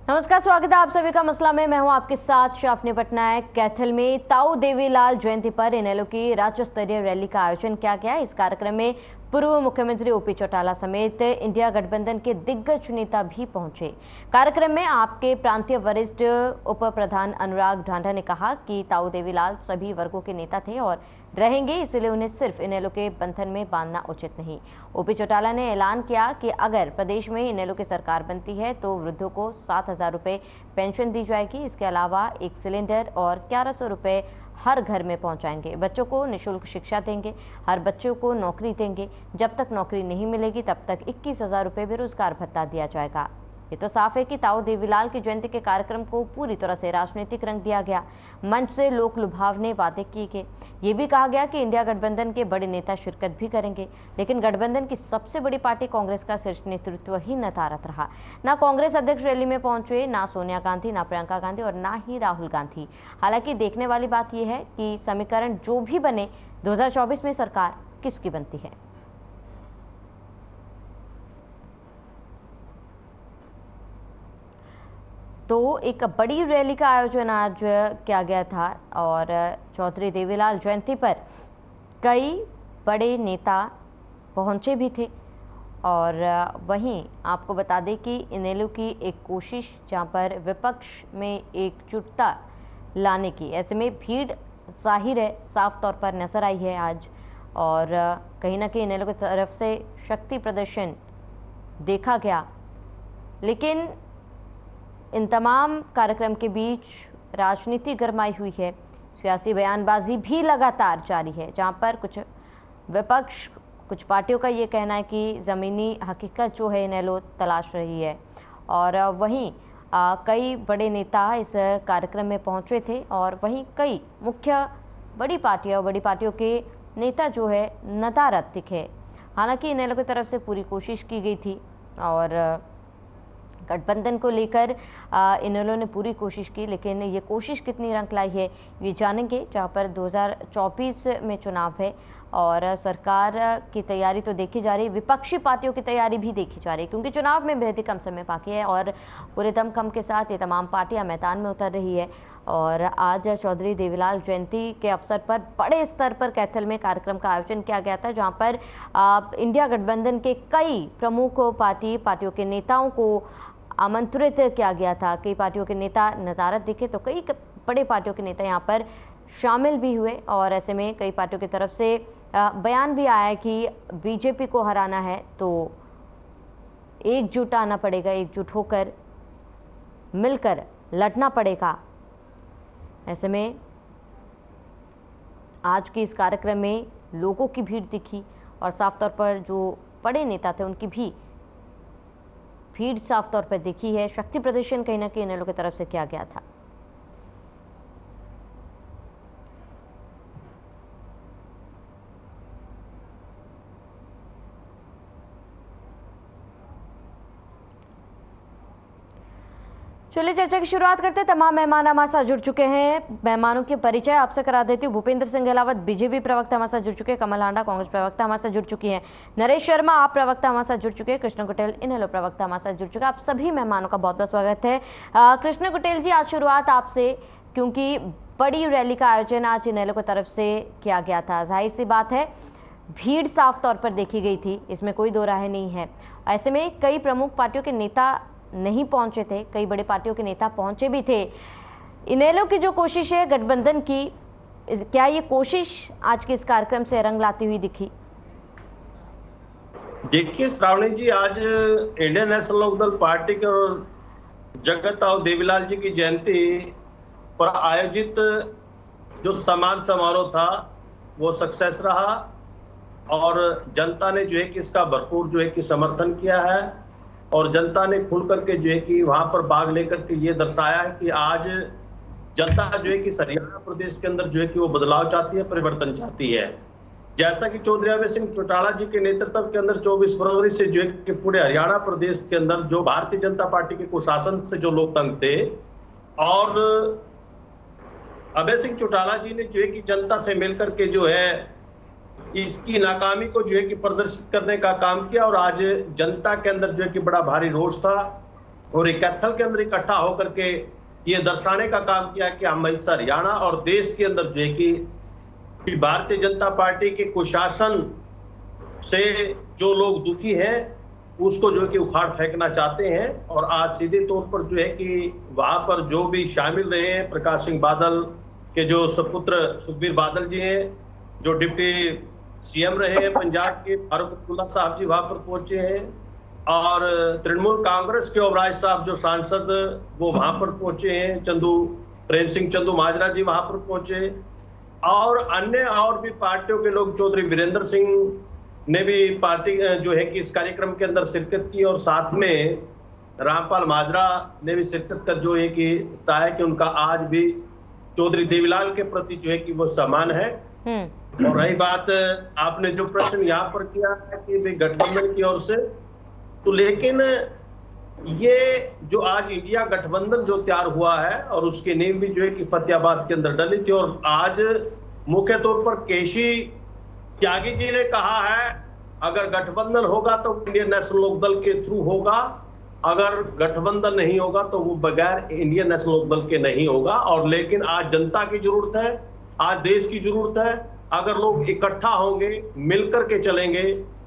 नमस्कार, स्वागत है आप सभी का मसला में। मैं हूं आपके साथ शाफनी पटनायक। कैथल में ताऊ देवीलाल जयंती पर इनेलो की राज्य स्तरीय रैली का आयोजन किया गया। इस कार्यक्रम में पूर्व मुख्यमंत्री ओपी चौटाला समेत इंडिया गठबंधन के दिग्गज नेता भी पहुंचे। कार्यक्रम में आपके प्रांतीय वरिष्ठ उप प्रधान अनुराग ढांढा ने कहा कि ताऊ देवीलाल सभी वर्गों के नेता थे और रहेंगे, इसलिए उन्हें सिर्फ इनेलो के बंधन में बांधना उचित नहीं। ओपी चौटाला ने ऐलान किया कि अगर प्रदेश में इनेलो की सरकार बनती है तो वृद्धों को 7,000 रुपये पेंशन दी जाएगी। इसके अलावा एक सिलेंडर और 1100 रुपये हर घर में पहुंचाएंगे। बच्चों को निःशुल्क शिक्षा देंगे, हर बच्चों को नौकरी देंगे। जब तक नौकरी नहीं मिलेगी तब तक 21,000 रुपये बेरोजगार भत्ता दिया जाएगा। ये तो साफ है कि ताऊ देवीलाल की जयंती के कार्यक्रम को पूरी तरह से राजनीतिक रंग दिया गया। मंच से लोक लुभावने बातें की गई। ये भी कहा गया कि इंडिया गठबंधन के बड़े नेता शिरकत भी करेंगे, लेकिन गठबंधन की सबसे बड़ी पार्टी कांग्रेस का शीर्ष नेतृत्व ही नदारद रहा। ना कांग्रेस अध्यक्ष रैली में पहुंचे, ना सोनिया गांधी, ना प्रियंका गांधी और ना ही राहुल गांधी। हालांकि देखने वाली बात यह है कि समीकरण जो भी बने, 2024 में सरकार किसकी बनती है। तो एक बड़ी रैली का आयोजन आज किया गया था और चौधरी देवीलाल जयंती पर कई बड़े नेता पहुंचे भी थे। और वहीं आपको बता दें कि इनेलो की एक कोशिश जहां पर विपक्ष में एकजुटता लाने की, ऐसे में भीड़ जाहिर है साफ तौर पर नजर आई है आज। और कहीं ना कहीं इनेलो की तरफ से शक्ति प्रदर्शन देखा गया, लेकिन इन तमाम कार्यक्रम के बीच राजनीति गरमाई हुई है। सियासी बयानबाजी भी लगातार जारी है, जहां पर कुछ विपक्ष, कुछ पार्टियों का ये कहना है कि ज़मीनी हकीकत जो है इनेलो तलाश रही है। और वहीं कई बड़े नेता इस कार्यक्रम में पहुंचे थे और वहीं कई मुख्य बड़ी पार्टियों के नेता जो है नदारद दिखे। हालांकि इनेलो की तरफ से पूरी कोशिश की गई थी और गठबंधन को लेकर इनेलो ने पूरी कोशिश की, लेकिन ये कोशिश कितनी रंग लाई है ये जानेंगे। जहां पर 2024 में चुनाव है और सरकार की तैयारी तो देखी जा रही, विपक्षी पार्टियों की तैयारी भी देखी जा रही, क्योंकि चुनाव में बेहद ही कम समय बाकी है और पूरे दमखम के साथ ये तमाम पार्टियां मैदान में उतर रही है। और आज चौधरी देवीलाल जयंती के अवसर पर बड़े स्तर पर कैथल में कार्यक्रम का आयोजन किया गया था, जहां पर इंडिया गठबंधन के कई प्रमुख पार्टियों के नेताओं को आमंत्रित किया गया था। कई पार्टियों के नेता नदारद दिखे तो कई बड़े पार्टियों के नेता यहां पर शामिल भी हुए। और ऐसे में कई पार्टियों की तरफ से बयान भी आया कि बीजेपी को हराना है तो एकजुट आना पड़ेगा, एकजुट होकर मिलकर लड़ना पड़ेगा। ऐसे में आज के इस कार्यक्रम में लोगों की भीड़ दिखी और साफ तौर पर जो बड़े नेता थे उनकी भी भीड़ साफ तौर पर दिखी है। शक्ति प्रदर्शन कहीं ना कहीं इनेलो की तरफ से किया गया था। चलिए चर्चा की शुरुआत करते हैं। तमाम मेहमान हमारे साथ जुड़ चुके हैं। मेहमानों के परिचय आपसे करा देती हूँ। भूपेंद्र सिंह गहलावत बीजेपी प्रवक्ता हमारे साथ जुड़ चुके हैं। कमल हांडा कांग्रेस प्रवक्ता हमारे साथ जुड़ चुकी हैं। नरेश शर्मा आप प्रवक्ता हमारे साथ जुड़ चुके हैं। कृष्ण कुटेल इनेलो प्रवक्ता हमारे साथ जुड़ चुके हैं। आप सभी मेहमानों का बहुत बहुत स्वागत है। कृष्ण कुटेल जी, आज शुरुआत आपसे, क्योंकि बड़ी रैली का आयोजन आज इनेलो की तरफ से किया गया था। जाहिर सी बात है भीड़ साफ तौर पर देखी गई थी, इसमें कोई दो राय नहीं है। ऐसे में कई प्रमुख पार्टियों के नेता नहीं पहुंचे थे, कई बड़ी पार्टियों के नेता पहुंचे भी थे। इनेलो की जो कोशिश है गठबंधन की, क्या ये कोशिश आज के इस कार्यक्रम से रंग लाती हुई दिखी? देखिए श्रावणी जी, आज इंडियन नेशनल लोकदल पार्टी के और जगत ताऊ देवीलाल जी की जयंती पर आयोजित जो सम्मान समारोह था वो सक्सेस रहा और जनता ने जो है कि इसका भरपूर जो है कि समर्थन किया है और जनता ने खुल करके जो है कि वहां पर भाग लेकर के ये दर्शाया है कि आज जनता जो है कि हरियाणा प्रदेश के अंदर जो है कि वो बदलाव चाहती है, परिवर्तन चाहती है। जैसा कि चौधरी अभय सिंह चौटाला जी के नेतृत्व के अंदर 24 फरवरी से जो है कि पूरे हरियाणा प्रदेश के अंदर जो भारतीय जनता पार्टी के कुशासन से जो लोग तंग थे और अभय सिंह चौटाला जी ने जो है कि जनता से मिलकर के जो है इसकी नाकामी को जो है कि प्रदर्शित करने का काम किया और आज जनता के अंदर जो है कि बड़ा भारी रोष था और एक कैथल के अंदर इकट्ठा होकर के ये दर्शाने का काम किया कि हमेशा हरियाणा और देश के अंदर जो है कि भारतीय जनता पार्टी के कुशासन से जो लोग दुखी हैं उसको जो है कि उखाड़ फेंकना चाहते हैं। और आज सीधे तौर पर जो है कि वहां पर जो भी शामिल रहे हैं, प्रकाश सिंह बादल के जो सपुत्र सुखबीर बादल जी हैं, जो डिप्टी सीएम रहे हैं पंजाब के, फारूक अब्दुल्ला साहब जी वहां पर पहुंचे हैं, और तृणमूल कांग्रेस के ओबराय साहब जो सांसद वो वहां पर पहुंचे हैं, प्रेम सिंह चंदू माजरा जी वहां पर पहुंचे, और अन्य और भी पार्टियों के लोग, चौधरी वीरेंद्र सिंह ने भी पार्टी जो है कि इस कार्यक्रम के अंदर शिरकत की, और साथ में रामपाल माजरा ने भी शिरकत कर जो है कि बताया कि उनका आज भी चौधरी देवीलाल के प्रति जो है कि वो सम्मान है। और रही बात आपने जो प्रश्न यहाँ पर किया है कि भाई गठबंधन की ओर से, तो लेकिन ये जो आज इंडिया गठबंधन जो तैयार हुआ है और उसकी नींव भी जो है कि फतेहाबाद के अंदर डली थी, और आज मुख्य तौर पर केसी त्यागी जी ने कहा है अगर गठबंधन होगा तो इंडियन नेशनल लोकदल के थ्रू होगा, अगर गठबंधन नहीं होगा तो वो बगैर इंडियन नेशनल लोकदल के नहीं होगा। और लेकिन आज जनता की जरूरत है, आज देश की जरूरत है, अगर लोग इकट्ठा होंगे, मिलकर के चलेंगे,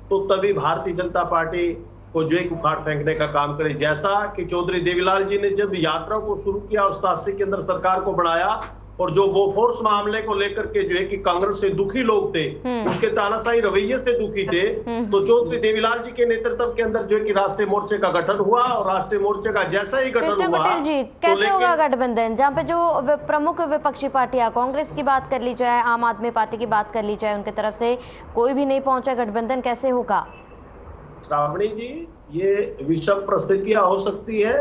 तो तभी भारतीय जनता पार्टी को जो एक उखाड़ फेंकने का काम करे। जैसा कि चौधरी देवीलाल जी ने जब यात्रा को शुरू किया, उस 87 के अंदर सरकार को बढ़ाया, और जो बोफोर्स मामले को लेकर के जो है कि कांग्रेस से दुखी लोग थे, उसके तानाशाही रवैये से दुखी थे, तो चौधरी देवीलाल जी के नेतृत्व के अंदर जो है कि राष्ट्रीय मोर्चे का गठन हुआ, और राष्ट्रीय मोर्चे का जैसा ही गठन हुआ, पटेल जी कैसे होगा गठबंधन, जहाँ पे जो प्रमुख विपक्षी पार्टियां, कांग्रेस की बात कर ली जाए, आम आदमी पार्टी की बात कर ली जाए, उनकी तरफ से कोई भी नहीं पहुंचा, गठबंधन कैसे होगा? श्रावणी जी, ये विषम परिस्थितियां हो सकती है,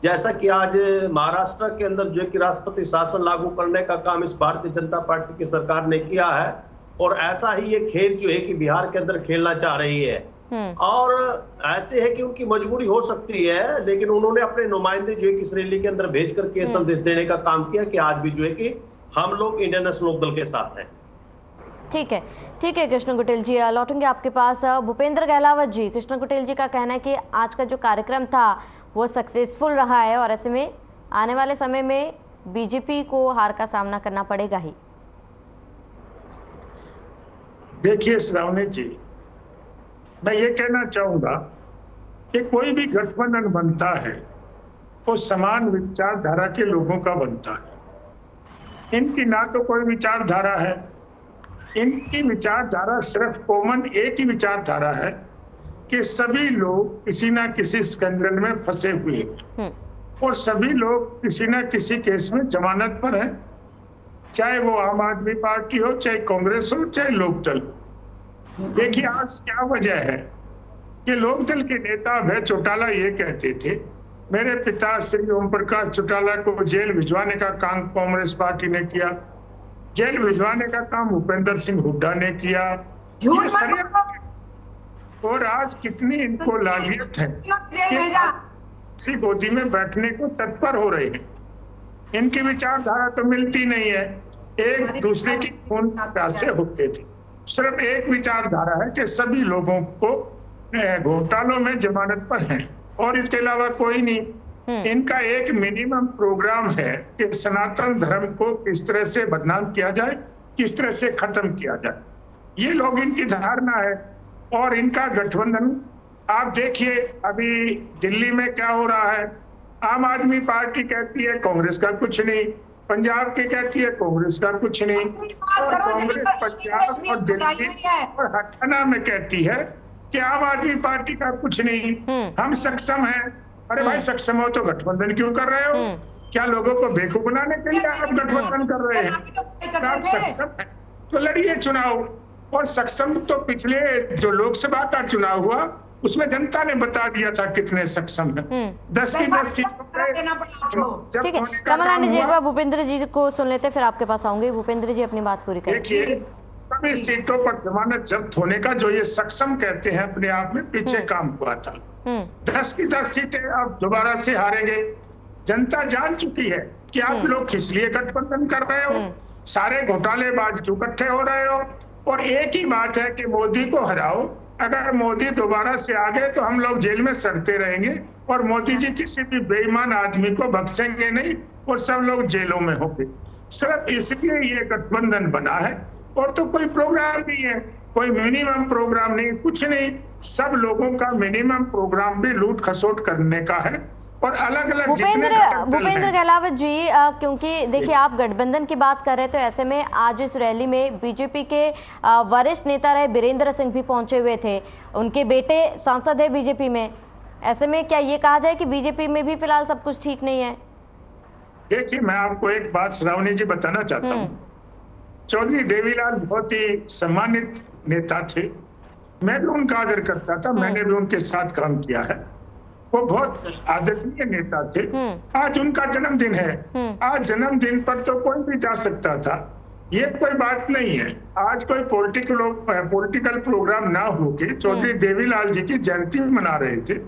जैसा कि आज महाराष्ट्र के अंदर जो है कि राष्ट्रपति शासन लागू करने का काम इस भारतीय जनता पार्टी की सरकार ने किया है, और ऐसा ही ये खेल जो है कि बिहार के अंदर खेलना चाह रही है। और ऐसे है कि उनकी मजबूरी हो सकती है, लेकिन उन्होंने अपने नुमाइंदे जो है कि इस रैली के अंदर भेज करके संदेश देने का काम किया कि आज भी जो है कि हम लोग इंडियन नेशनल लोकदल के साथ हैं। ठीक है कृष्ण गुटेल जी, लौटेंगे आपके पास। भूपेंद्र गहलावत जी, कृष्ण गुटेल जी का कहना है कि आज का जो कार्यक्रम था वो सक्सेसफुल रहा है, और ऐसे में आने वाले समय में बीजेपी को हार का सामना करना पड़ेगा ही। देखिए श्रावणी जी, मैं ये कहना चाहूंगा कि कोई भी गठबंधन बनता है वो समान विचारधारा के लोगों का बनता है। इनकी ना तो कोई विचारधारा है, इनकी विचारधारा सिर्फ कॉमन एक ही विचारधारा है कि सभी लोग किसी ना किसी स्कैंडल में फंसे हुए हैं, और सभी लोग किसी ना किसी केस में जमानत पर हैं, चाहे वो आम आदमी पार्टी हो, चाहे कांग्रेस हो, चाहे लोकदल। देखिए आज क्या वजह है कि लोकदल के नेता अभय चौटाला ये कहते थे मेरे पिता श्री ओम प्रकाश चौटाला को जेल भिजवाने का काम कांग्रेस पार्टी ने किया, जेल भिजवाने का काम भूपेंद्र सिंह हुड्डा ने किया। ये सारे, और आज कितनी इनको लालियत है कि गोदी में बैठने को तत्पर हो रहे हैं। इनकी विचारधारा तो मिलती नहीं है, एक दूसरे की खून प्यासे होते थे। सिर्फ एक विचारधारा है कि सभी लोगों को घोटालों में जमानत पर हैं, और इसके अलावा कोई नहीं। इनका एक मिनिमम प्रोग्राम है कि सनातन धर्म को किस तरह से बदनाम किया जाए, किस तरह से खत्म किया जाए, ये लोग इनकी धारणा है। और इनका गठबंधन आप देखिए अभी दिल्ली में क्या हो रहा है, आम आदमी पार्टी कहती है कांग्रेस का कुछ नहीं, पंजाब की कहती है कांग्रेस का कुछ नहीं, और कांग्रेस पंजाब और दिल्ली और हरियाणा में कहती है कि आम आदमी पार्टी का कुछ नहीं, हम सक्षम हैं। अरे भाई सक्षम हो तो गठबंधन क्यों कर रहे हो? क्या लोगों को बेवकूफ बनाने के लिए आप गठबंधन कर रहे हैं? आप सक्षम है तो लड़िए चुनाव। और सक्षम तो पिछले जो लोकसभा का चुनाव हुआ उसमें जनता ने बता दिया था कितने सक्षम है। 10 की 10 सीटों पे ठीक है, कमलानी जी एक बार भूपेंद्र जी को सुन लेते, फिर आपके पास आऊंगे। भूपेंद्र जी अपनी बात पूरी करें। देखिए सभी सीटों पर जमानत जब्त होने का जो ये सक्षम कहते हैं अपने आप में पीछे काम हुआ था। 10 की 10 सीटें अब दोबारा से हारेंगे। जनता जान चुकी है कि आप लोग किस लिए गठबंधन कर रहे हो, सारे घोटालेबाज क्यों इकट्ठे हो रहे हो। और एक ही बात है कि मोदी को हराओ, अगर मोदी दोबारा से आ गए तो हम लोग जेल में सड़ते रहेंगे, और मोदी जी किसी भी बेईमान आदमी को बख्शेंगे नहीं, वो सब लोग जेलों में होंगे। सिर्फ इसलिए ये गठबंधन बना है, और तो कोई प्रोग्राम नहीं है, कोई मिनिमम प्रोग्राम नहीं, कुछ नहीं। सब लोगों का मिनिमम प्रोग्राम भी लूट खसोट करने का है। और अलग अलग भूपेंद्र कहलावत जी, क्योंकि देखिए आप गठबंधन की बात कर रहे, तो ऐसे में आज इस रैली में बीजेपी के वरिष्ठ नेता रहे बीरेंद्र सिंह भी पहुंचे हुए थे, उनके बेटे सांसद है बीजेपी में। ऐसे में क्या ये कहा जाए कि बीजेपी में भी फिलहाल सब कुछ ठीक नहीं है? देखिए, मैं आपको एक बात श्रावणी जी बताना चाहता हूँ। चौधरी देवीलाल बहुत ही सम्मानित नेता थे, मैं भी उनका आदर करता था, मैंने भी उनके साथ काम किया है। वो बहुत आदरणीय नेता थे। आज उनका जन्मदिन है, आज जन्मदिन पर तो कोई भी जा सकता था, ये कोई बात नहीं है। आज कोई पॉलिटिकल प्रोग्राम ना होके चौधरी देवीलाल जी की जयंती मना रहे थे।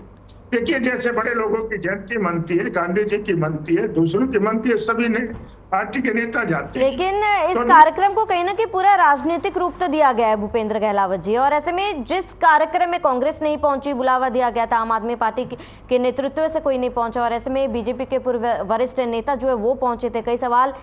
देखिए, जैसे बड़े लोगों की जयंती मनती है, गांधी जी की मनती है, दूसरों की मनती है, सभी ने पार्टी के नेता जाते हैं। लेकिन इस कार्यक्रम को कहीं ना कहीं पूरा राजनीतिक रूप तो दिया गया है भूपेंद्र कहलावत जी, और ऐसे में जिस कार्यक्रम में कांग्रेस नहीं पहुंची, बुलावा दिया गया था, आम आदमी पार्टी के नेतृत्व से कोई नहीं पहुंचा, और ऐसे में बीजेपी के पूर्व वरिष्ठ नेता जो है वो पहुंचे थे, कई सवाल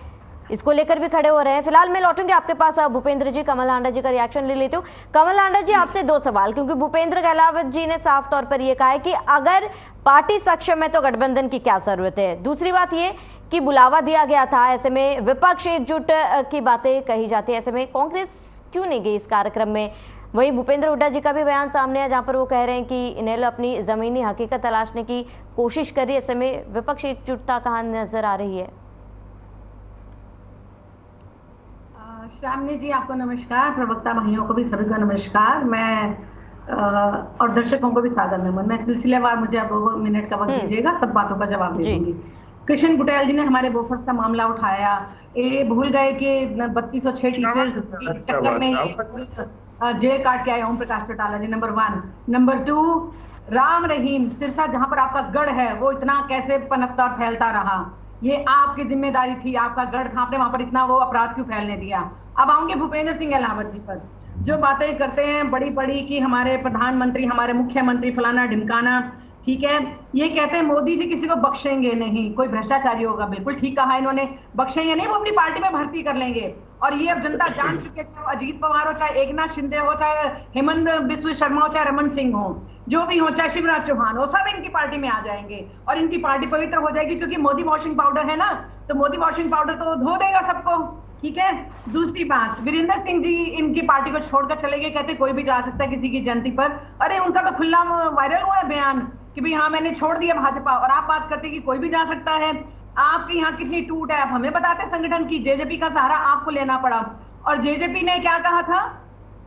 इसको लेकर भी खड़े हो रहे हैं। फिलहाल मैं लौटूंगी आपके पास भूपेंद्र जी, कमल हांडा जी का रिएक्शन ले लेती हूँ। कमल हांडा जी, आपसे दो सवाल, क्योंकि भूपेंद्र कहलावत जी ने साफ तौर पर यह कहा है कि अगर पार्टी सक्षम है तो गठबंधन की क्या जरूरत है। दूसरी बात ये कि बुलावा दिया गया था, ऐसे में विपक्ष एकजुट की बातें कही जाती है, ऐसे में कांग्रेस क्यों नहीं गई इस कार्यक्रम में? वहीं भूपेंद्र हुड्डा जी का भी बयान सामने है, जहां पर वो कह रहे हैं कि इनेलो अपनी जमीनी हकीकत तलाशने की कोशिश कर रही है। ऐसे में विपक्ष एकजुटता कहाँ नजर आ रही है? श्यामनी जी, आपको नमस्कार, प्रवक्ता भाइयों को भी सभी को नमस्कार। मैं और दर्शकों को भी सादर नमन। मैं सिलसिलेवार, मुझे अब 2 मिनट का वक्त दीजिएगा, सब बातों का जवाब दे दूंगी। कृष्ण बुटेल जी ने हमारे बोफर्स का मामला उठाया, ये भूल गए कि 3206 टीचर्स के चक्कर में जेल काट के आए ओम प्रकाश चौटाला जी, नंबर 1। नंबर 2, राम रहीम सिरसा, जहां पर आपका गढ़ है, वो इतना कैसे पनपता और फैलता रहा? ये आपकी जिम्मेदारी थी, आपका गढ़ था, आपने वहां पर इतना वो अपराध क्यों फैलने दिया? अब आऊंगे भूपेंद्र सिंह कहलावत जी पर, जो बातें करते हैं बड़ी बड़ी कि हमारे प्रधानमंत्री, हमारे मुख्यमंत्री फलाना ढिमकाना, ठीक है, ये कहते हैं मोदी जी किसी को बख्शेंगे नहीं, कोई भ्रष्टाचारी होगा, बिल्कुल ठीक कहा इन्होंने, बख्शेंगे नहीं, वो अपनी पार्टी में भर्ती कर लेंगे। और ये अब जनता जान चुके, चाहे अजीत पवार हो, चाहे एकनाथ शिंदे हो, चाहे हेमंत बिस्व शर्मा हो, चाहे रमन सिंह हो, जो भी हो, चाहे शिवराज चौहान हो, सब इनकी पार्टी में आ जाएंगे और इनकी पार्टी पवित्र हो जाएगी, क्योंकि मोदी वॉशिंग पाउडर है ना, तो मोदी वॉशिंग पाउडर तो धो देगा सबको, ठीक है। दूसरी बात, वीरेंद्र सिंह जी इनकी पार्टी को छोड़कर चले गए, कहते कोई भी जा सकता है किसी की जयंती पर। अरे उनका तो खुला वायरल हुआ है बयान कि भाई हाँ मैंने छोड़ दिया भाजपा, और आप बात करते कि कोई भी जा सकता है। आपके यहाँ कितनी टूट है, आप हमें बताते संगठन की। जेजेपी का सहारा आपको लेना पड़ा, और जेजेपी ने क्या कहा था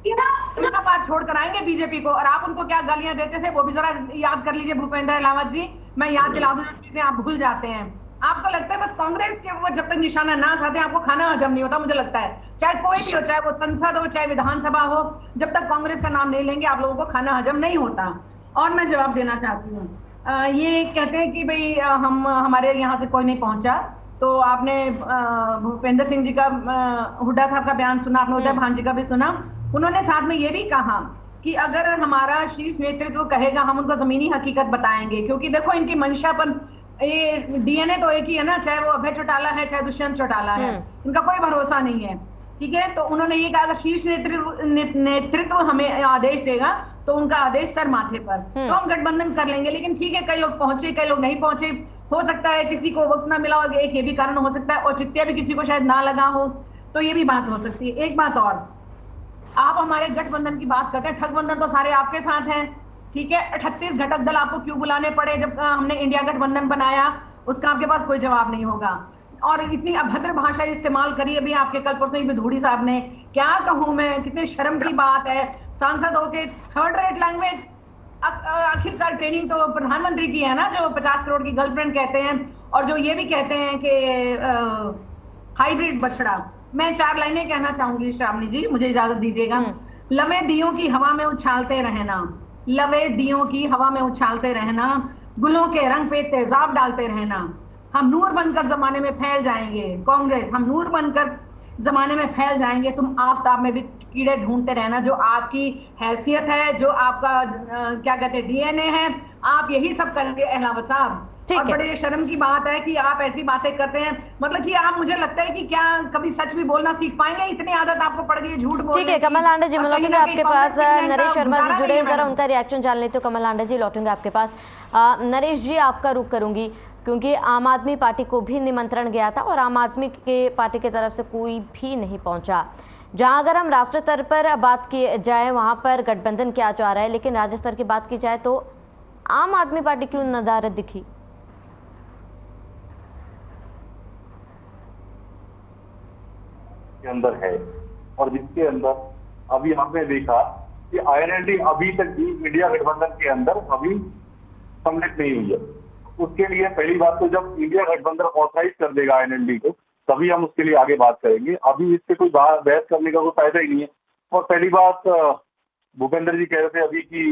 कि ना बात छोड़ कर आएंगे बीजेपी को, और आप उनको क्या गालियां देते थे वो भी जरा याद कर लीजिए भूपेंद्र कहलावत जी। मैं याद दिला दूं, चीजें आप भूल जाते हैं। आपको लगता है बस कांग्रेस के वो जब तक निशाना ना खाते आपको खाना हजम नहीं होता, मुझे लगता है। चाहे कोई भी हो, चाहे वो संसद हो, चाहे विधानसभा हो, जब तक कांग्रेस का नाम नहीं लेंगे आप लोगों को खाना हजम नहीं होता। और मैं जवाब देना चाहती हूँ, ये कहते हैं कि भाई हमारे यहाँ से कोई नहीं पहुंचा, तो आपने भूपेंद्र सिंह जी का, हुड्डा साहब का बयान सुना, आपने उदय भान जी का भी सुना। उन्होंने साथ में ये भी कहा कि अगर हमारा शीर्ष नेतृत्व कहेगा हम उनको जमीनी हकीकत बताएंगे, क्योंकि देखो इनकी मंशा पर ये डीएनए तो एक ही है ना, चाहे वो अभय चौटाला है चाहे दुष्यंत चौटाला है, इनका कोई भरोसा नहीं है, ठीक है। तो उन्होंने ये कहा अगर शीर्ष नेतृत्व हमें आदेश देगा तो उनका आदेश सर माथे पर, तो हम गठबंधन कर लेंगे। लेकिन ठीक है, कई लोग पहुंचे, कई लोग नहीं पहुंचे, हो सकता है किसी को वक्त ना मिला हो, एक ये भी कारण हो सकता है, औचित्य भी किसी को शायद ना लगा हो, तो ये भी बात हो सकती है। एक बात और, आप हमारे गठबंधन की बात करते हैं, ठगबंधन तो सारे आपके साथ हैं, ठीक है। 38 घटक दल आपको क्यों बुलाने पड़े जब हमने इंडिया गठबंधन बनाया, उसका आपके पास कोई जवाब नहीं होगा। और इतनी अभद्र भाषा इस्तेमाल करी अभी आपके कल परसों विधूड़ी साहब ने, क्या कहूं मैं, कितनी शर्म की बात है, सांसद होके थर्ड रेट लैंग्वेज। आखिरकार ट्रेनिंग तो प्रधानमंत्री की है ना, जो 50 करोड़ की गर्लफ्रेंड कहते हैं, और जो ये भी कहते हैं कि हाइब्रिड बछड़ा। मैं 4 लाइनें कहना चाहूंगी श्रावणी जी, मुझे इजाजत दीजिएगा। लवे दियों की हवा में उछालते रहना, लवे दियों की हवा में उछालते रहना, गुलों के रंग पे तेजाब डालते रहना, हम नूर बनकर जमाने में फैल जाएंगे। कांग्रेस, हम नूर बनकर जमाने में फैल जाएंगे, तुम आफताब में भी कीड़े ढूंढते रहना। जो आपकी हैसियत है, जो आपका क्या कहते हैं डीएनए है, आप यही सब करेंगे अहलावत साहब। और बड़े शर्म की बात है कि आप ऐसी बातें करते हैं, मतलब कि आप, मुझे लगता है कि क्या कभी सच भी बोलना सीख पाएंगे? इतनी आदत आपको पड़ गई है झूठ बोलने की। ठीक है कमल लांडे जी, मैं लौटूंगा आपके पास। नरेश शर्मा जी जुड़े हैं, जरा उनका रिएक्शन जान लेते हो। कमल लांडे जी लौटूंगा आपके पास। नरेश जी आपका रुख करूंगी, क्योंकि आम आदमी पार्टी को भी निमंत्रण गया था और आम आदमी के पार्टी की तरफ से कोई भी नहीं पहुंचा। जहां अगर हम राष्ट्रीय स्तर पर बात की जाए वहां पर गठबंधन किया जा रहा है, लेकिन राज्य स्तर की बात की जाए तो आम आदमी पार्टी क्यों नदारद दिखी? के अंदर है, और जिसके अंदर अभी आपने देखा कि आईएनएलडी अभी तक भी इंडिया गठबंधन के अंदर अभी सम्मिलित नहीं हुई है। उसके लिए पहली बात तो जब इंडिया गठबंधन ऑथराइज कर देगा आईएनएलडी को, तभी हम उसके लिए आगे बात करेंगे। अभी इससे कोई बहस करने का कोई फायदा ही नहीं है। और पहली बात, भूपेंद्र जी कह रहे थे अभी कि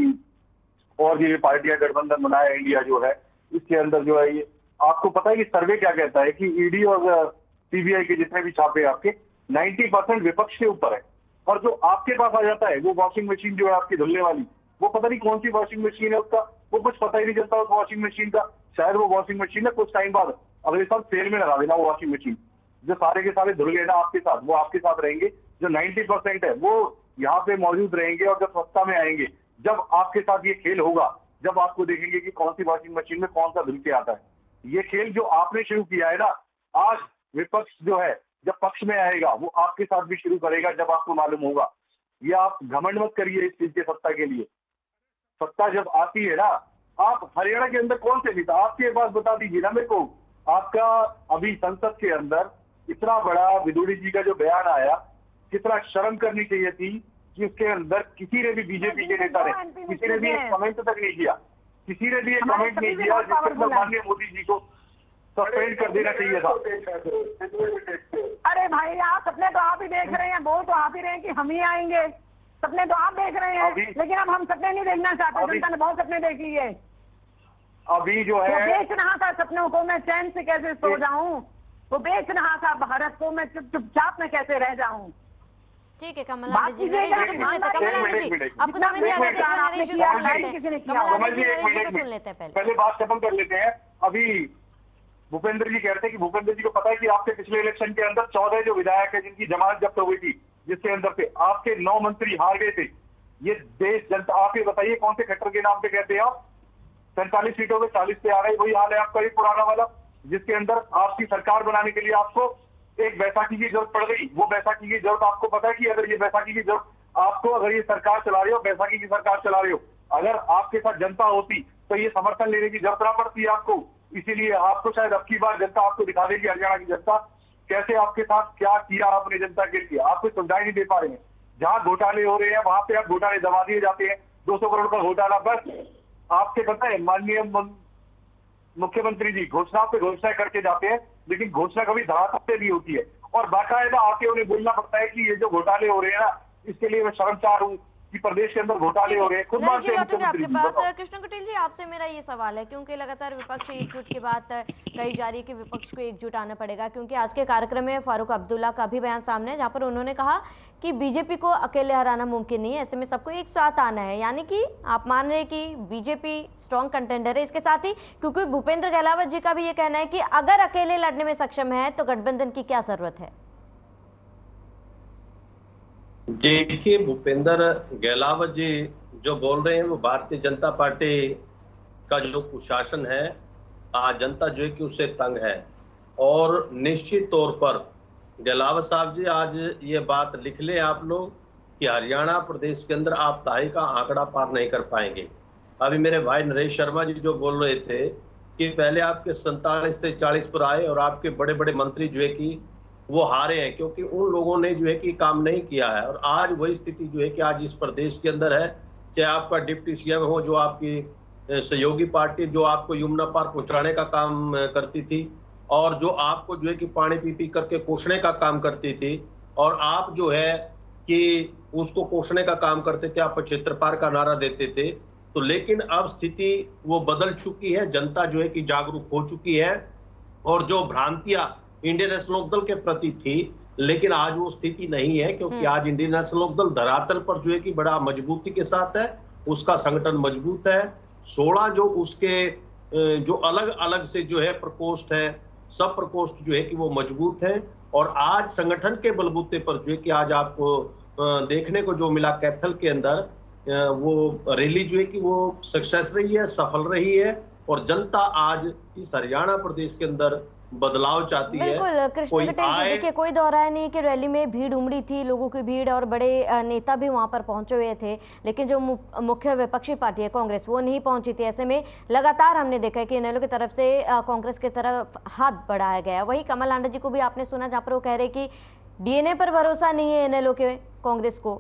और ये पार्टियां गठबंधन बनाए इंडिया जो है, इसके अंदर जो है ये आपको पता है कि सर्वे क्या कहता है कि ईडी और सीबीआई के जितने भी छापे आपके 90% विपक्ष के ऊपर है, और जो आपके पास आ जाता है वो वॉशिंग मशीन जो है आपकी धुलने वाली, वो पता नहीं कौन सी वॉशिंग मशीन है उसका, वो कुछ पता ही नहीं चलता उस वॉशिंग मशीन का। शायद वो वॉशिंग मशीन है कुछ टाइम बाद अगले साल सेल में लगा देना वो वॉशिंग मशीन। जो सारे के सारे धुल गए ना आपके साथ, वो आपके साथ रहेंगे। जो 90% है वो यहाँ पे मौजूद रहेंगे, और जब सत्ता में आएंगे, जब आपके साथ ये खेल होगा, जब आपको देखेंगे कि कौन सी वॉशिंग मशीन में कौन सा धुल के आता है। ये खेल जो आपने शुरू किया है ना, आज विपक्ष जो है जब पक्ष में आएगा वो आपके साथ भी शुरू करेगा, जब आपको मालूम होगा। ये आप घमंड मत करिए इस चीज के सत्ता के लिए। सत्ता जब आती है ना, आप हरियाणा के अंदर कौन से नेता, आपके पास बता दीजिए ना मेरे को। आपका अभी संसद के अंदर इतना बड़ा विदुड़ी जी का जो बयान आया, कितना शर्म करनी चाहिए थी कि उसके अंदर किसी ने भी बीजेपी के नेता ने किसी ने भी एक कमेंट तक नहीं किया, किसी ने भी एक कमेंट नहीं किया जिसके अंदर माननीय मोदी जी को सस्पेंड कर देना चाहिए था। अरे भाई आप सपने तो आप ही देख रहे हैं, बोल तो आप ही रहे हैं कि हम ही आएंगे। सपने तो आप देख रहे हैं, लेकिन अब हम सपने नहीं देखना चाहते। जनता ने बहुत सपने देख लिए। अभी जो है वो बेच रहा था सपनों को, मैं चैन से कैसे सो जाऊं। वो बेच रहा था भारत को, मैं चुपचाप में कैसे रह जाऊं। ठीक है कमल लांडे जी, आपको समझ नहीं आ रहा, पहले बात खत्म कर लेते हैं। अभी भूपेंद्र जी कह रहे थे कि भूपेंद्र जी को पता है कि आपके पिछले इलेक्शन के अंदर 14 जो विधायक है जिनकी जमानत जब्त हो गई थी, जिसके अंदर पे आपके 9 मंत्री हार गए थे। ये देश जनता, आप ये बताइए कौन से खट्टर के नाम पे कहते हैं आप? 47 सीटों में 40 पे आ गए, वही हाल है आपका ये पुराना वाला, जिसके अंदर आपकी सरकार बनाने के लिए आपको एक बैसाखी की जरूरत पड़ गई। वो बैसाखी की जरूरत आपको पता है कि अगर ये बैसाखी की जरूरत आपको, अगर ये सरकार चला रही हो, बैसाखी की सरकार चला रही हो, अगर आपके साथ जनता होती तो ये समर्थन लेने की जरूरत ना पड़ती है आपको। इसीलिए आपको शायद अब की बार जनता आपको दिखा देगी, हरियाणा की जनता कैसे आपके साथ क्या किया आपने जनता के लिए। आपको सुविधाएं नहीं दे पा रहे हैं, जहां घोटाले हो रहे हैं वहां पे आप घोटाले दबा दिए जाते हैं। 200 करोड़ का घोटाला, बस आपसे पता है माननीय मुख्यमंत्री जी घोषणा पे घोषणा करके जाते हैं, लेकिन घोषणा कभी धरातल पे नहीं होती है। और बाकायदा आके उन्हें बोलना पड़ता है कि ये जो घोटाले हो रहे हैं ना, इसके लिए मैं शर्मसार हूँ कि प्रदेश के अंदर घोटाले हो रहे हैं। खुद मानते हैं आपके पास। कृष्ण कुटिल जी, आपसे मेरा ये सवाल है, क्योंकि लगातार विपक्ष एकजुट की बात कही जा रही है कि विपक्ष को एकजुट आना पड़ेगा, क्योंकि आज के कार्यक्रम में फारूक अब्दुल्ला का भी बयान सामने है, जहां पर उन्होंने कहा कि बीजेपी को अकेले हराना मुमकिन नहीं है, ऐसे में सबको एक साथ आना है। यानी कि आप मान रहे हैं कि बीजेपी स्ट्रॉन्ग कंटेंडर है। इसके साथ ही क्योंकि भूपेंद्र गहलावत जी का भी ये कहना है कि अगर अकेले लड़ने में सक्षम है तो गठबंधन की क्या जरूरत है? देखिए, भूपेंद्र गहलावत जी जो बोल रहे हैं वो भारतीय जनता पार्टी का जो कुशासन है, आज जनता जो है कि उससे तंग है। और निश्चित तौर पर गहलावत साहब जी आज ये बात लिख ले आप लोग कि हरियाणा प्रदेश के अंदर आप ताई का आंकड़ा पार नहीं कर पाएंगे। अभी मेरे भाई नरेश शर्मा जी जो बोल रहे थे कि पहले आपके 47 से 40 पर आए और आपके बड़े बड़े मंत्री जो है कि वो हारे हैं, क्योंकि उन लोगों ने जो है कि काम नहीं किया है। और आज वही स्थिति जो है कि आज इस प्रदेश के अंदर है, चाहे आपका डिप्टी सीएम हो, जो आपकी सहयोगी पार्टी जो आपको यमुना पार पहुंचाने का काम करती थी, और जो आपको जो है कि पानी पी पी करके कोसने का काम करती थी, और आप जो है कि उसको कोसने का काम करते थे, आप क्षेत्र पार का नारा देते थे। तो लेकिन अब स्थिति वो बदल चुकी है, जनता जो है कि जागरूक हो चुकी है, और जो भ्रांतियां इंडियन नेशनल लोकदल के प्रति थी, लेकिन आज वो स्थिति नहीं है, क्योंकि आज इंडियन नेशनल लोकदल धरातल पर जो है कि बड़ा मजबूती के साथ है, उसका संगठन मजबूत है। 16 जो उसके जो अलग अलग से जो है प्रकोष्ठ है, सब प्रकोष्ठ जो है कि वो मजबूत है। और आज संगठन के बलबूते पर जो है कि आज आपको देखने को जो मिला कैथल के अंदर, वो रैली जो है कि वो सक्सेस रही है, सफल रही है, और जनता आज इस हरियाणा प्रदेश के अंदर बदलाव चाहती है। बिल्कुल कृष्ण पटेल जी, देखिए कोई दोहराया नहीं कि रैली में भीड़ उमड़ी थी, लोगों की भीड़, और बड़े नेता भी वहां पर पहुंचे हुए थे, लेकिन जो मुख्य विपक्षी पार्टी है कांग्रेस, वो नहीं पहुंची थी। ऐसे में लगातार हमने देखा है कि इनेलो की तरफ से कांग्रेस की तरफ हाथ बढ़ाया गया। वही कमल आंडा जी को भी आपने सुना, जहाँ पर वो कह रहे कि डीएनए पर भरोसा नहीं है इनेलो के कांग्रेस को।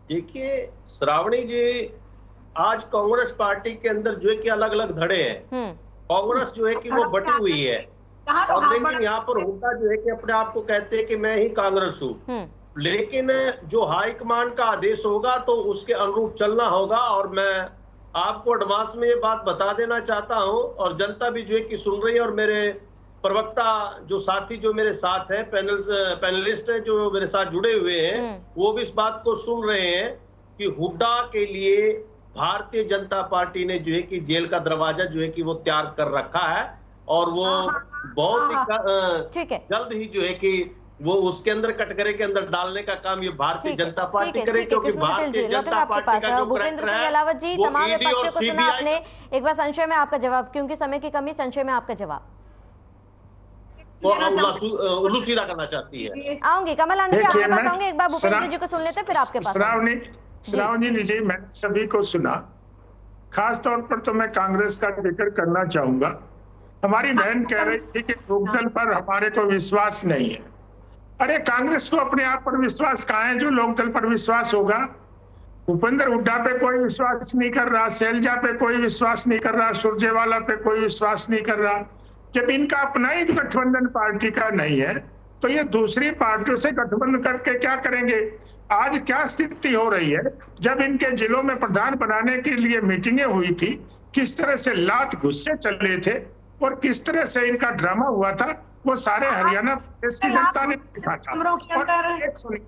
देखिए श्रावणी जी, आज कांग्रेस पार्टी के अंदर जो है कि अलग अलग धड़े हैं। कांग्रेस जो है कि वो बटी हुई है, और लेकिन यहाँ पर होता जो है कि अपने आप को कहते हैं कि मैं ही कांग्रेस हूँ, लेकिन जो हाईकमान का आदेश होगा तो उसके अनुरूप चलना होगा। और मैं आपको एडवांस में ये बात बता देना चाहता हूँ, और जनता भी जो है कि सुन रही है, और मेरे प्रवक्ता जो साथी जो मेरे साथ है, पैनलिस्ट है जो मेरे साथ जुड़े हुए हैं, वो भी इस बात को सुन रहे हैं कि हुड्डा के लिए भारतीय जनता पार्टी ने जो है कि जेल का दरवाजा जो है कि वो तैयार कर रखा है, और वो बहुत ही जल्द ही जो है कि वो उसके अंदर कटघरे के अंदर डालने का काम ये भारतीय जनता पार्टी करे, क्योंकि भारतीय जनता पार्टी का जो भूपेंद्र सिंह अलावा जी, तमाम विपक्षों को सुना आपने। एक बार संशय में आपका जवाब, क्योंकि समय की कमी, संशय में आपका जवाब वो उल्लू सीधा करना चाहती है। आऊंगी कमल आंडा जी, आपके पास आऊंगी, एक बार भूपेंद्र जी को सुन लेते फिर आपके पास। श्रावणी जी, मैं सभी को सुना, खास तौर पर तो मैं कांग्रेस का जिक्र करना चाहूंगा। हमारी बहन कह रही थी कि लोकदल पर हमारे को विश्वास नहीं है। अरे कांग्रेस को अपने आप पर विश्वास कहाँ है जो लोकदल पर विश्वास होगा? भूपेंद्र हुड्डा पे कोई विश्वास नहीं कर रहा, शैलजा पे कोई विश्वास नहीं कर रहा, सुरजेवाला पे कोई विश्वास नहीं कर रहा। जब इनका अपना ही गठबंधन पार्टी का नहीं है, तो ये दूसरी पार्टियों से गठबंधन करके क्या करेंगे? आज क्या स्थिति हो रही है, जब इनके जिलों में प्रधान बनाने के लिए मीटिंगें हुई थी, किस तरह से लात गुस्से चल रहे थे और किस तरह से इनका ड्रामा हुआ था, वो सारे हरियाणा प्रदेश की जनता ने देखा था। और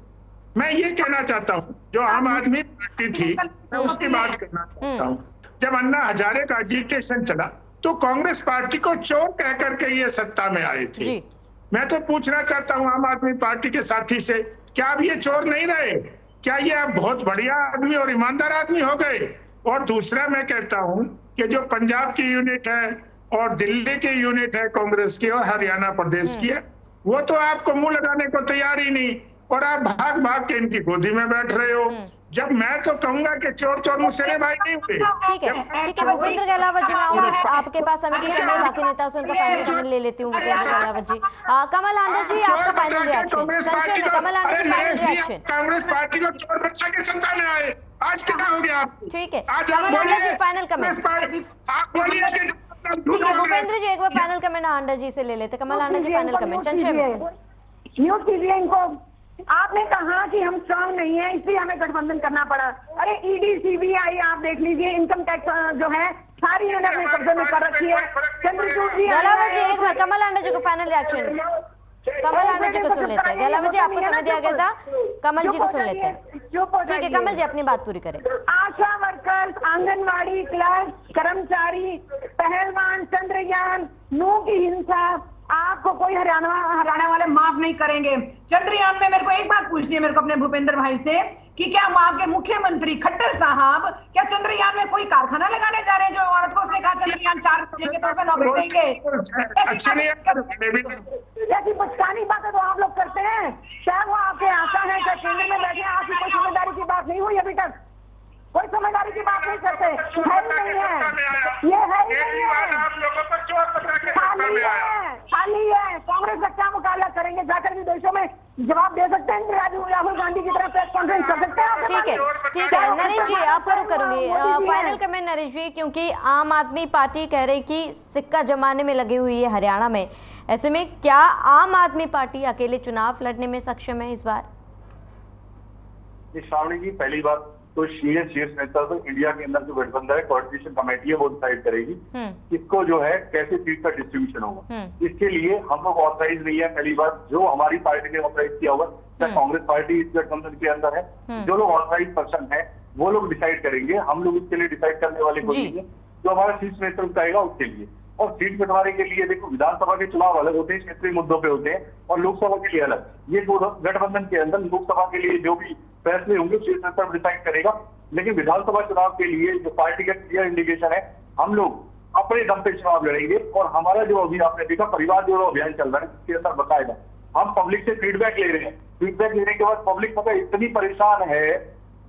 मैं ये कहना चाहता हूँ, जो आम आदमी पार्टी थी, मैं उसकी बात करना चाहता हूँ। जब अन्ना हजारे का एजिटेशन चला तो कांग्रेस पार्टी को चोर कह करके ये सत्ता में आए थे। मैं तो पूछना चाहता हूँ आम आदमी पार्टी के साथी से, क्या अब ये चोर नहीं रहे? क्या ये अब बहुत बढ़िया आदमी और ईमानदार आदमी हो गए? और दूसरा मैं कहता हूँ कि जो पंजाब की यूनिट है और दिल्ली की यूनिट है कांग्रेस की और हरियाणा प्रदेश की है, वो तो आपको मुंह लगाने को तैयार ही नहीं, और आप भाग भाग के इनकी गोदी में बैठ रहे हो। जब मैं तो कहूंगा कि चोर चोर मुझसे भाई नहीं हुए। ठीक है भूपेंद्र के अलावा जी, मैं आपके पास समिति के बाकी नेताओं से उनका फाइनल कमेंट ले लेती हूँ। भूपेंद्र के अलावा जी, कमल आंडा जी, आपका फाइनल रिएक्शन। कमल आंडा जी, फाइनल रिएक्शन। कांग्रेस पार्टी को चोर बच्चा के सत्ता में आए, आज क्या हो गया आप? ठीक है कमल आंडा जी, फाइनल कमेंट। आप बोलिए। भूपेंद्र जी, एक बार फाइनल कमेंट आंडा जी से ले लेते। कमल आंडा जी, फाइनल कमेंट संक्षेप में। न्यूज कीजिए इनको। आपने कहा कि हम स्ट्रांग नहीं है, इसलिए हमें गठबंधन करना पड़ा। अरे ईडी, सीबीआई आप देख लीजिए, इनकम टैक्स जो है सारी इन्होंने अपने कब्जे में कर रखी है। चंद्रचूड़ जी, एक बार कमल आंडा जी को फाइनल रिएक्शन। कमल आंडा जी को सुन लेते हैं। गलावा जी, आपको समय दिया गया था, कमल जी को सुन लेते हैं। ठीक है कमल जी, अपनी बात पूरी करें। आशा वर्कर्स, आंगनवाड़ी, क्लर्क, कर्मचारी, पहलवान, चंद्रयान, नू की हिंसा, आपको कोई हरियाणा वाले माफ नहीं करेंगे। चंद्रयान में मेरे को एक बात पूछनी है, मेरे को अपने भूपेंद्र भाई से, कि क्या वहां के मुख्यमंत्री खट्टर साहब क्या चंद्रयान में कोई कारखाना लगाने जा रहे हैं? जो औरत को उसने कहा चंद्रयान 4 के तौर पर नौकरी देंगे। ऐसी बचकानी बातें तो आप लोग करते हैं। चाहे वो आपके आशा है, चाहे केंद्र में बैठे, आपकी कोई समझदारी की बात नहीं हुई अभी तक। कोई समझदारी की बात नहीं करते, है ही नहीं है, ये है ही नहीं है, खाली है। कांग्रेस का क्या मुकाबला करेंगे? जाकर विदेशों में जवाब दे सकते हैं, राहुल गांधी की तरफ प्रेस कॉन्फ्रेंस कर सकते हैं। ठीक है नरेश जी, आप करूंगी फाइनल कमेंट। नरेश जी, क्योंकि आम आदमी पार्टी कह रही कि सिक्का जमाने में लगी हुई है हरियाणा में, ऐसे में क्या आम आदमी पार्टी अकेले चुनाव लड़ने में सक्षम है इस बार? श्रावणी जी, पहली बात तो शीर्ष नेतृत्व इंडिया के अंदर जो गठबंधन है, कोऑर्डिनेशन कमेटी है, वो डिसाइड करेगी इसको जो है कैसे सीट का डिस्ट्रीब्यूशन होगा। इसके लिए हम लोग ऑथराइज नहीं है। पहली बात, जो हमारी पार्टी ने ऑथराइज किया होगा, चाहे कांग्रेस पार्टी इस गठबंधन के अंदर है, जो लोग ऑथराइज पर्सन है वो लोग डिसाइड करेंगे। हम लोग इसके लिए डिसाइड करने वाले कोई नहीं है। जो हमारा शीर्ष नेतृत्व आएगा उसके लिए। और सीट बंटवारे के लिए देखो, विधानसभा के चुनाव अलग होते हैं, क्षेत्रीय मुद्दों पे होते हैं, और लोकसभा के लिए अलग। ये गठबंधन के अंदर लोकसभा के लिए जो भी फैसले होंगे शीर्ष नेतृत्व डिसाइड करेगा। लेकिन विधानसभा चुनाव के लिए जो पार्टी का क्लियर इंडिकेशन है, हम लोग अपने दम पे चुनाव लड़ेंगे। और हमारा जो अभी आपने देखा परिवार जोड़ो अभियान चल रहा है, इसके अंदर बताएगा हम पब्लिक से फीडबैक ले रहे हैं। फीडबैक लेने के बाद पब्लिक पता इतनी परेशान है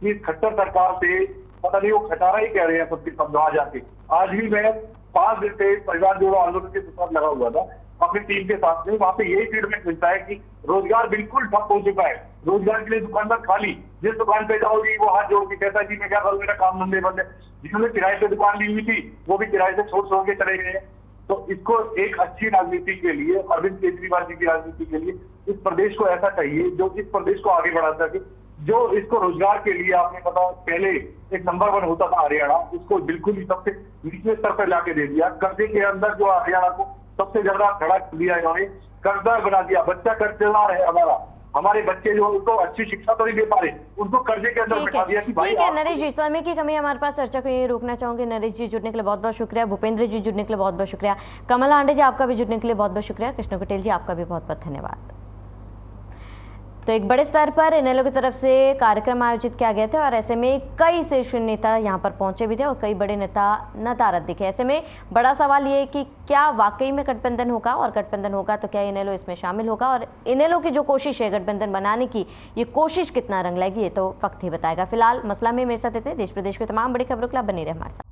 कि खट्टर सरकार से पता नहीं वो खटारा ही कह रहे हैं सबके सब वहां जाके। आज भी मैं 5 दिन से परिवार जोड़ो आंदोलन के साथ लगा हुआ था अपनी टीम के साथ में। वहां पे यही फीडबैक मिलता है कि रोजगार बिल्कुल ठप हो चुका है। रोजगार के लिए दुकानदार खाली, जिस दुकान पे जाओगी वो हाथ जोड़ के कहता है कि मैं क्या करूं, मेरा काम धंधे बंद है। जिन्होंने किराए पे दुकान ली हुई थी वो भी किराए से छोड़ के चले गए हैं। तो इसको एक अच्छी राजनीति के लिए, अरविंद केजरीवाल जी की राजनीति के लिए इस प्रदेश को ऐसा चाहिए जो इस प्रदेश को आगे बढ़ा सके, जो इसको रोजगार के लिए आपने पता पहले एक नंबर 1 होता था हरियाणा, उसको बिल्कुल ही सबसे निचले स्तर पर लाके दे दिया। कर्जे के अंदर जो हरियाणा को सबसे ज्यादा खड़ा कर दिया इन्होंने, कर्जदार बना दिया। बच्चा कर्जदार है हमारे बच्चे जो उनको अच्छी शिक्षा तो नहीं दे पा रहे, उनको कर्जे के अंदर बिठा दिया कि भाई। ठीक है नरेश जी, समय की कमी हमारे पास, चर्चा को यही रोकना चाहूंगी। नरेश जी जुड़ने के लिए बहुत बहुत शुक्रिया, भूपेंद्र जी जुड़ने के लिए बहुत बहुत शुक्रिया, कमला आंडे जी आपका भी जुड़ने के लिए बहुत बहुत शुक्रिया, कृष्ण पटेल जी आपका भी बहुत बहुत धन्यवाद। तो एक बड़े स्तर पर इनेलो की तरफ से कार्यक्रम आयोजित किया गया था और ऐसे में कई शीर्ष नेता यहां पर पहुंचे भी थे और कई बड़े नेता नदारद दिखे। ऐसे में बड़ा सवाल ये है कि क्या वाकई में गठबंधन होगा, और गठबंधन होगा तो क्या इनेलो इसमें शामिल होगा, और इनेलो की जो कोशिश है गठबंधन बनाने की, ये कोशिश कितना रंग लाएगी ये तो वक्त ही बताएगा। फिलहाल मसला में मेरे साथ थे देश प्रदेश के तमाम बड़ी खबरों के लिए बने रहे हमारे साथ।